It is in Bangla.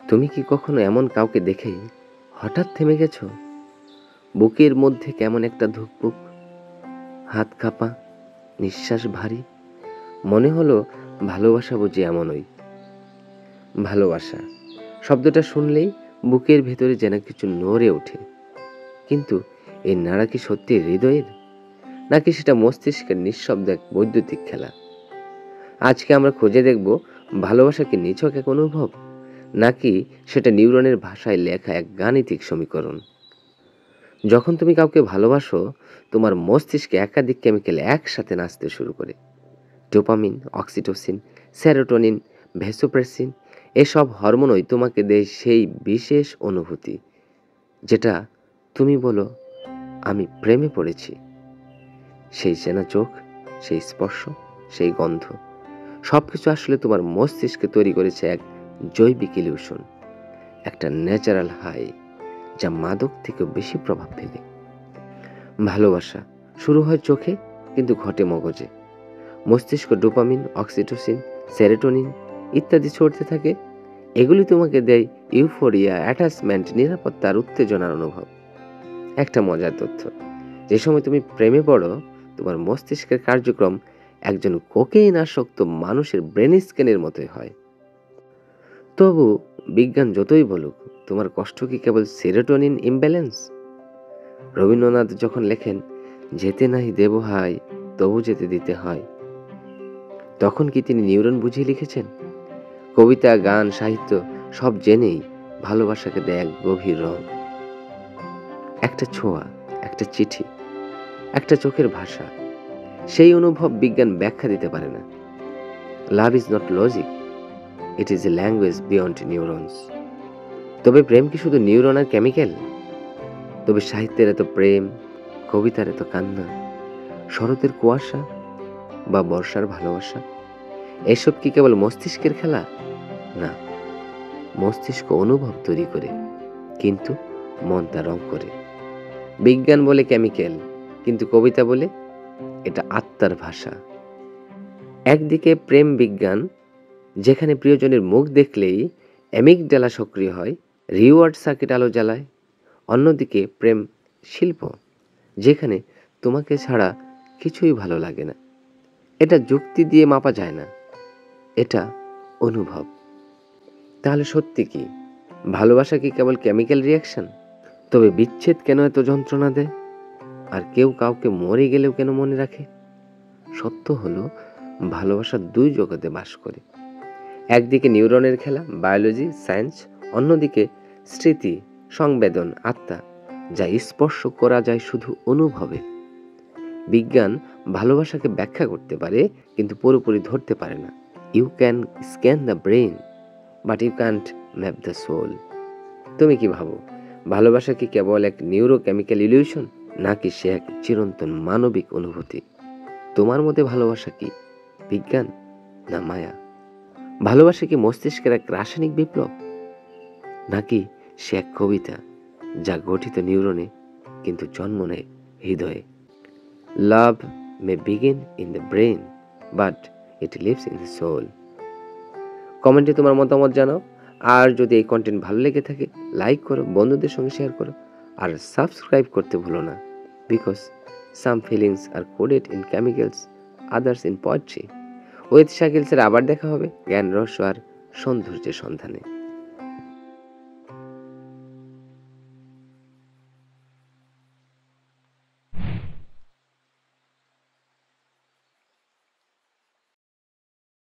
তুমি কি কখনো এমন কাউকে দেখে হঠাৎ থেমে গেছো? বুকের মধ্যে কেমন একটা ধুকপুক, হাত কাঁপা, নিঃশ্বাস ভারী। মনে হলো ভালোবাসা বুঝি এমনই। ভালোবাসা শব্দটা শুনলেই বুকের ভেতরে যেন কিছু নড়ে ওঠে। কিন্তু এই নাড়া কি সত্যি হৃদয়ের, নাকি সেটা মস্তিষ্কের নিঃশব্দ এক বৈদ্যুতিক খেলা? আজকে আমরা খুঁজে দেখব ভালোবাসা কি নিছক এক অনুভব, নাকি সেটা নিউরনের ভাষায় লেখা এক গাণিতিক সমীকরণ। যখন তুমি কাউকে ভালোবাসো, তোমার মস্তিষ্কে একাধিক কেমিক্যাল একসাথে নাচতে শুরু করে। ডোপামিন, অক্সিটোসিন, সেরোটোনিন, ভ্যাসোপ্রেসিন, এসব হরমোনই তোমাকে দেয় সেই বিশেষ অনুভূতি, যেটা তুমি বলো আমি প্রেমে পড়েছি। সেই চেনা চোখ, সেই স্পর্শ, সেই গন্ধ, সবকিছু আসলে তোমার মস্তিষ্কে তৈরি করেছে এক জৈবিক ইলিউশন, একটা ন্যাচারাল হাই, যা মাদক থেকেও বেশি প্রভাব ফেলে। ভালোবাসা শুরু হয় চোখে, কিন্তু ঘটে মগজে। মস্তিষ্ক ডোপামিন, অক্সিটোসিন, সেরোটোনিন ইত্যাদি ছড়তে থাকে। এগুলি তোমাকে দেয় ইউফোরিয়া, অ্যাটাচমেন্ট, নিরাপত্তা আর উত্তেজনার অনুভব। একটা মজার তথ্য, যে সময় তুমি প্রেমে পড়ো, তোমার মস্তিষ্কের কার্যক্রম একজন কোকেইন আসক্ত মানুষের ব্রেন স্ক্যানের মতোই হয়। তবু বিজ্ঞান যতই বলুক, তোমার কষ্ট কি কেবল সেরোটোনিন ইমব্যালেন্স? রবীন্দ্রনাথ যখন লেখেন যেতে নাই দেব হাই, তবু যেতে দিতে হয়, তখন কি তিনি নিউরন বুঝিয়ে লিখেছেন? কবিতা, গান, সাহিত্য সব জেনেই ভালোবাসাকে দেয় এক গভীর রং। একটা ছোঁয়া, একটা চিঠি, একটা চোখের ভাষা, সেই অনুভব বিজ্ঞান ব্যাখ্যা দিতে পারে না। Love is not logic, it is a language beyond neurons. তবে প্রেম কি শুধু নিউরন আর কেমিক্যাল? তবে সাহিত্যের এত প্রেম, কবিতার এত কান্না, শরতের কুয়াশা বা বর্ষার ভালোবাসা, এসব কি কেবল মস্তিষ্কের খেলা? না, মস্তিষ্ক অনুভব তৈরি করে, কিন্তু মন তা রং করে। বিজ্ঞান বলে কেমিক্যাল, কিন্তু কবিতা বলে এটা আত্মার ভাষা। একদিকে প্রেম বিজ্ঞান, যেখানে প্রিয়জনের মুখ দেখলেই অ্যামিগডালা সক্রিয় হয়, রিওয়ার্ড সার্কিট আলো জ্বালায়। অন্যদিকে প্রেম শিল্প, যেখানে তোমাকে ছাড়া কিছুই ভালো লাগে না। এটা যুক্তি দিয়ে মাপা যায় না, এটা অনুভব। তাহলে সত্যি কি ভালোবাসা কি কেবল কেমিক্যাল রিয়াকশন? তবে বিচ্ছেদ কেন এত যন্ত্রণা দেয়, আর কেউ কাউকে মরে গেলেও কেন মনে রাখে? সত্য হলো ভালোবাসা দুই জগতে বাস করে। একদিকে নিউরনের খেলা, বায়োলজি, সায়েন্স, অন্যদিকে স্মৃতি, সংবেদন, আত্মা, যা স্পর্শ করা যায় শুধু অনুভবে। বিজ্ঞান ভালোবাসাকে ব্যাখ্যা করতে পারে, কিন্তু পুরোপুরি ধরতে পারে না। You can scan the brain, but you can't map the soul. তুমি কি ভাবো, ভালোবাসা কি কেবল এক নিউরোকেমিক্যাল ইলিউশন, নাকি সে এক চিরন্তন মানবিক অনুভূতি? তোমার মতে ভালোবাসা কি বিজ্ঞান না মায়া? ভালোবাসা কি মস্তিষ্কের এক রাসায়নিক বিপ্লব, নাকি সে এক কবিতা যা গঠিত নিউরনে কিন্তু জন্ম নেয় হৃদয়ে? Love may begin in the brain, but it lives in the soul. কমেন্টে তোমার মতামত জানাও। আর যদি এই কন্টেন্ট ভালো লেগে থাকে, লাইক করো, বন্ধুদের সঙ্গে শেয়ার করো, আর সাবস্ক্রাইব করতে ভুলো না। Because some feelings are coded in chemicals, others in poetry. With Shakil sir আবার দেখা হবে জ্ঞান, রহস্য আর সৌন্দর্যের সন্ধানে।